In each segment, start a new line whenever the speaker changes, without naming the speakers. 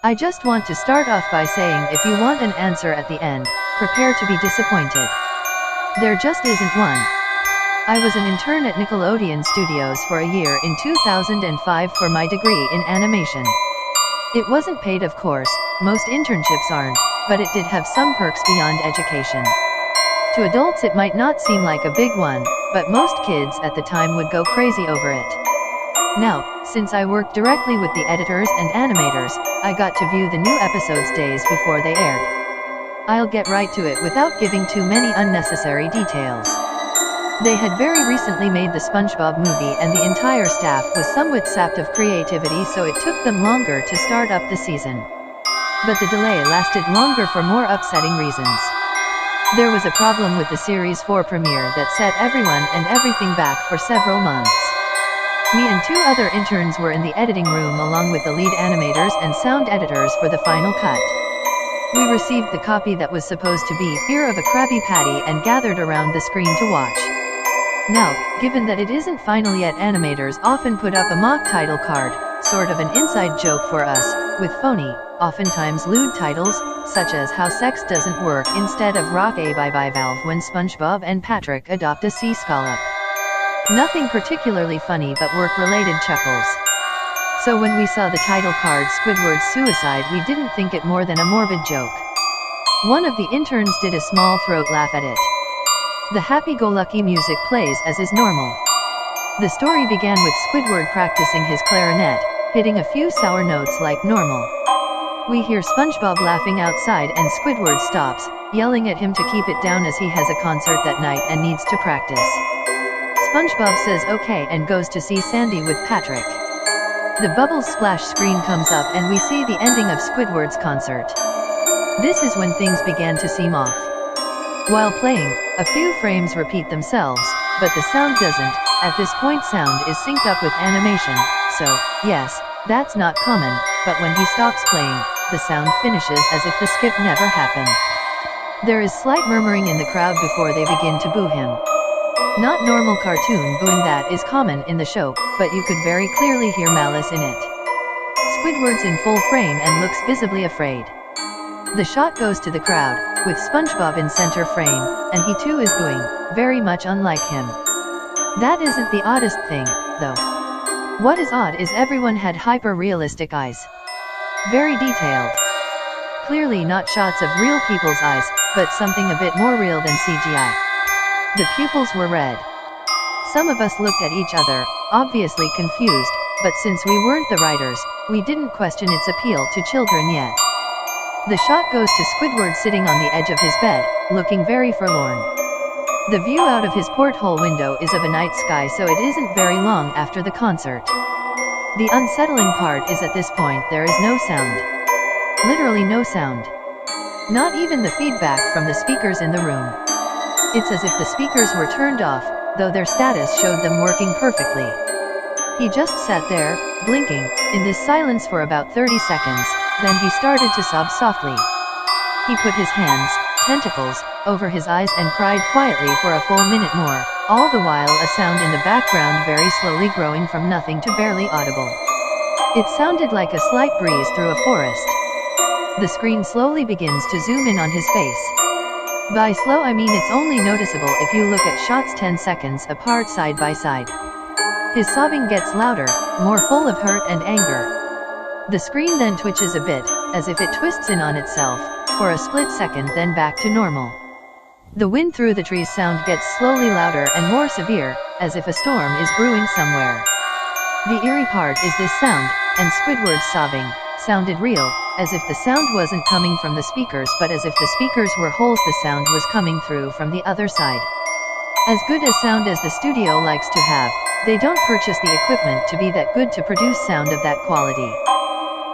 I just want to start off by saying if you want an answer at the end, prepare to be disappointed. There just isn't one. I was an intern at Nickelodeon Studios for a year in 2005 for my degree in animation. It wasn't paid, of course, most internships aren't, but it did have some perks beyond education. To adults it might not seem like a big one, but most kids at the time would go crazy over it. Now, since I worked directly with the editors and animators, I got to view the new episodes days before they aired. I'll get right to it without giving too many unnecessary details. They had very recently made the SpongeBob movie and the entire staff was somewhat sapped of creativity, so it took them longer to start up the season. But the delay lasted longer for more upsetting reasons. There was a problem with the Series 4 premiere that set everyone and everything back for several months. Me and 2 other interns were in the editing room along with the lead animators and sound editors for the final cut. We received the copy that was supposed to be Fear of a Krabby Patty and gathered around the screen to watch. Now, given that it isn't final yet, animators often put up a mock title card, sort of an inside joke for us, with phony, oftentimes lewd titles, such as How Sex Doesn't Work instead of Rock A Bye Bye Valve when SpongeBob and Patrick adopt a sea scallop. Nothing particularly funny but work-related chuckles. So when we saw the title card Squidward's Suicide, we didn't think it more than a morbid joke. One of the interns did a small throat laugh at it. The happy-go-lucky music plays as is normal. The story began with Squidward practicing his clarinet, hitting a few sour notes like normal. We hear SpongeBob laughing outside and Squidward stops, yelling at him to keep it down as he has a concert that night and needs to practice. SpongeBob says okay and goes to see Sandy with Patrick. The Bubbles splash screen comes up and we see the ending of Squidward's concert. This is when things began to seem off. While playing, a few frames repeat themselves, but the sound doesn't. At this point sound is synced up with animation, so, yes, that's not common, but when he stops playing, the sound finishes as if the skip never happened. There is slight murmuring in the crowd before they begin to boo him. Not normal cartoon booing that is common in the show, but you could very clearly hear malice in it. Squidward's in full frame and looks visibly afraid. The shot goes to the crowd, with SpongeBob in center frame, and he too is booing, very much unlike him. That isn't the oddest thing, though. What is odd is everyone had hyper-realistic eyes. Very detailed. Clearly not shots of real people's eyes, but something a bit more real than CGI. The pupils were red. Some of us looked at each other, obviously confused, but since we weren't the writers, we didn't question its appeal to children yet. The shot goes to Squidward sitting on the edge of his bed, looking very forlorn. The view out of his porthole window is of a night sky, so it isn't very long after the concert. The unsettling part is at this point there is no sound. Literally no sound. Not even the feedback from the speakers in the room. It's as if the speakers were turned off, though their status showed them working perfectly. He just sat there, blinking, in this silence for about 30 seconds, then he started to sob softly. He put his hands, tentacles, over his eyes and cried quietly for a full minute more, all the while a sound in the background very slowly growing from nothing to barely audible. It sounded like a slight breeze through a forest. The screen slowly begins to zoom in on his face. By slow I mean it's only noticeable if you look at shots 10 seconds apart side by side. His sobbing gets louder, more full of hurt and anger. The screen then twitches a bit, as if it twists in on itself, for a split second then back to normal. The wind through the trees sound gets slowly louder and more severe, as if a storm is brewing somewhere. The eerie part is this sound, and Squidward's sobbing, sounded real, as if the sound wasn't coming from the speakers but as if the speakers were holes the sound was coming through from the other side. As good a sound as the studio likes to have, they don't purchase the equipment to be that good to produce sound of that quality.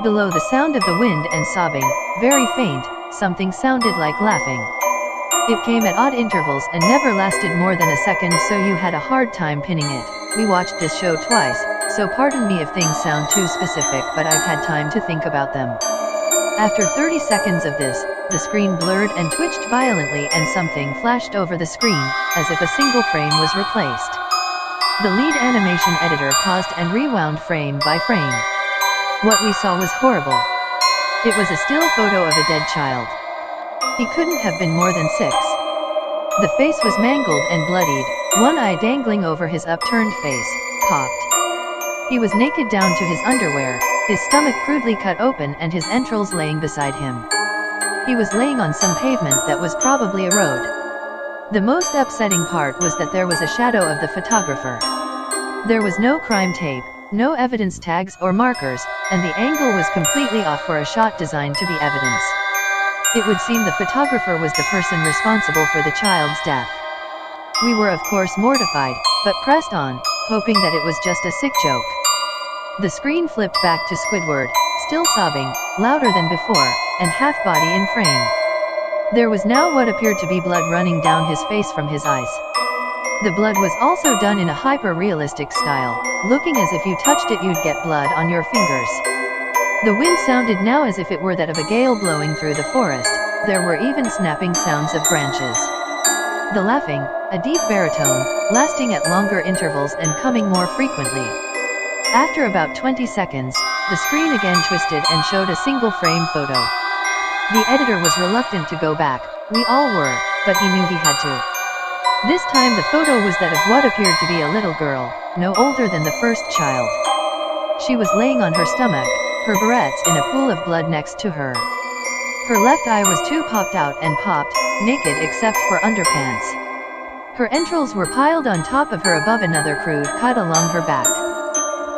Below the sound of the wind and sobbing, very faint, something sounded like laughing. It came at odd intervals and never lasted more than a second, so you had a hard time pinning it. We watched this show twice, so pardon me if things sound too specific, but I've had time to think about them. After 30 seconds of this, the screen blurred and twitched violently and something flashed over the screen, as if a single frame was replaced. The lead animation editor paused and rewound frame by frame. What we saw was horrible. It was a still photo of a dead child. He couldn't have been more than 6. The face was mangled and bloodied, one eye dangling over his upturned face, popped. He was naked down to his underwear, his stomach crudely cut open and his entrails laying beside him. He was laying on some pavement that was probably a road. The most upsetting part was that there was a shadow of the photographer. There was no crime tape, no evidence tags or markers, and the angle was completely off for a shot designed to be evidence. It would seem the photographer was the person responsible for the child's death. We were of course mortified, but pressed on, hoping that it was just a sick joke. The screen flipped back to Squidward, still sobbing, louder than before, and half body in frame. There was now what appeared to be blood running down his face from his eyes. The blood was also done in a hyper-realistic style, looking as if you touched it you'd get blood on your fingers. The wind sounded now as if it were that of a gale blowing through the forest. There were even snapping sounds of branches. The laughing, a deep baritone, lasting at longer intervals and coming more frequently. After about 20 seconds, the screen again twisted and showed a single frame photo. The editor was reluctant to go back, we all were, but he knew he had to. This time the photo was that of what appeared to be a little girl, no older than the first child. She was laying on her stomach, her barrettes in a pool of blood next to her. Her left eye was too popped out and popped, naked except for underpants. Her entrails were piled on top of her above another crude cut along her back.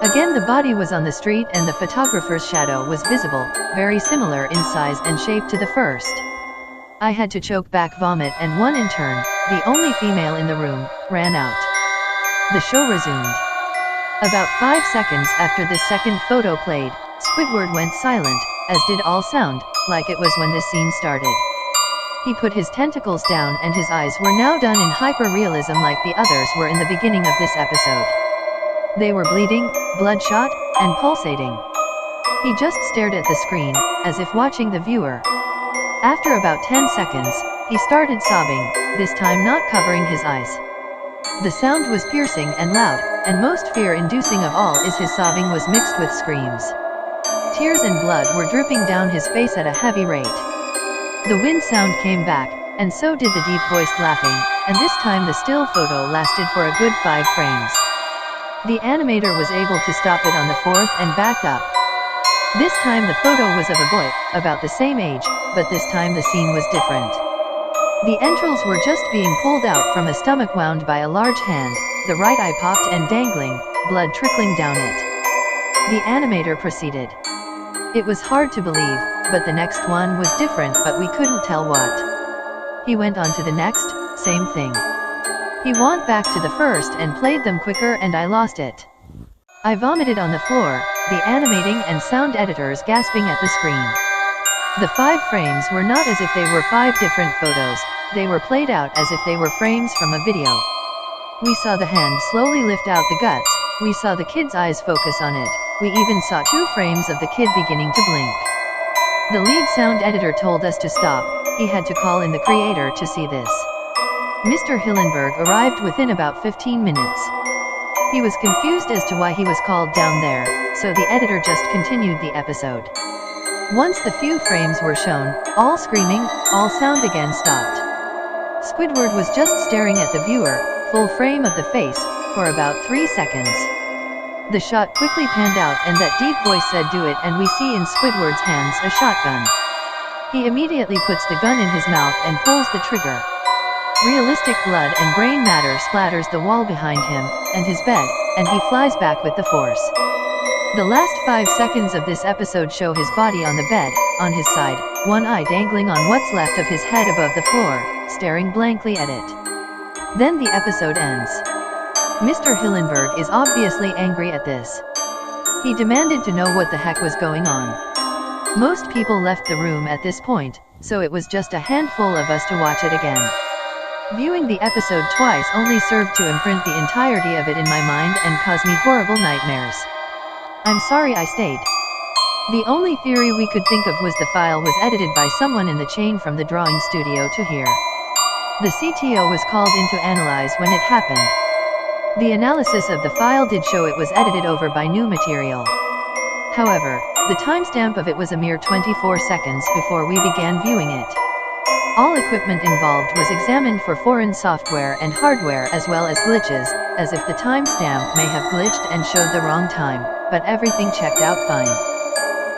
Again the body was on the street and the photographer's shadow was visible, very similar in size and shape to the first. I had to choke back vomit and one intern, the only female in the room, ran out. The show resumed. About 5 seconds after this second photo played, Squidward went silent, as did all sound, like it was when this scene started. He put his tentacles down and his eyes were now done in hyper-realism like the others were in the beginning of this episode. They were bleeding, bloodshot, and pulsating. He just stared at the screen, as if watching the viewer. After about 10 seconds, he started sobbing, this time not covering his eyes. The sound was piercing and loud, and most fear-inducing of all is his sobbing was mixed with screams. Tears and blood were dripping down his face at a heavy rate. The wind sound came back, and so did the deep-voiced laughing, and this time the still photo lasted for a good 5 frames. The animator was able to stop it on the 4th and backed up. This time the photo was of a boy, about the same age, but this time the scene was different. The entrails were just being pulled out from a stomach wound by a large hand, the right eye popped and dangling, blood trickling down it. The animator proceeded. It was hard to believe, but the next one was different but we couldn't tell what. He went on to the next, same thing. He went back to the first and played them quicker and I lost it. I vomited on the floor, the animating and sound editors gasping at the screen. The 5 frames were not as if they were 5 different photos, they were played out as if they were frames from a video. We saw the hand slowly lift out the guts, we saw the kid's eyes focus on it, we even saw 2 frames of the kid beginning to blink. The lead sound editor told us to stop, he had to call in the creator to see this. Mr. Hillenberg arrived within about 15 minutes. He was confused as to why he was called down there, so the editor just continued the episode. Once the few frames were shown, all screaming, all sound again stopped. Squidward was just staring at the viewer, full frame of the face, for about 3 seconds. The shot quickly panned out and that deep voice said do it and we see in Squidward's hands a shotgun. He immediately puts the gun in his mouth and pulls the trigger. Realistic blood and brain matter splatters the wall behind him, and his bed, and he flies back with the force. The last 5 seconds of this episode show his body on the bed, on his side, one eye dangling on what's left of his head above the floor, staring blankly at it. Then the episode ends. Mr. Hillenberg is obviously angry at this. He demanded to know what the heck was going on. Most people left the room at this point, so it was just a handful of us to watch it again. Viewing the episode twice only served to imprint the entirety of it in my mind and cause me horrible nightmares. I'm sorry I stayed. The only theory we could think of was the file was edited by someone in the chain from the drawing studio to here. The CTO was called in to analyze when it happened. The analysis of the file did show it was edited over by new material. However, The timestamp of it was a mere 24 seconds before we began viewing it. All equipment involved was examined for foreign software and hardware as well as glitches, as if the timestamp may have glitched and showed the wrong time, but everything checked out fine.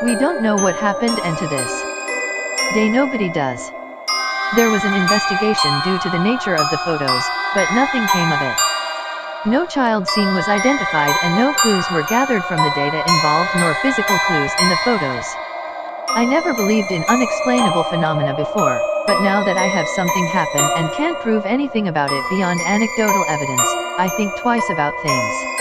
We don't know what happened, and to this day nobody does. There was an investigation due to the nature of the photos, but nothing came of it. No child scene was identified and no clues were gathered from the data involved nor physical clues in the photos. I never believed in unexplainable phenomena before, but now that I have something happen and can't prove anything about it beyond anecdotal evidence, I think twice about things.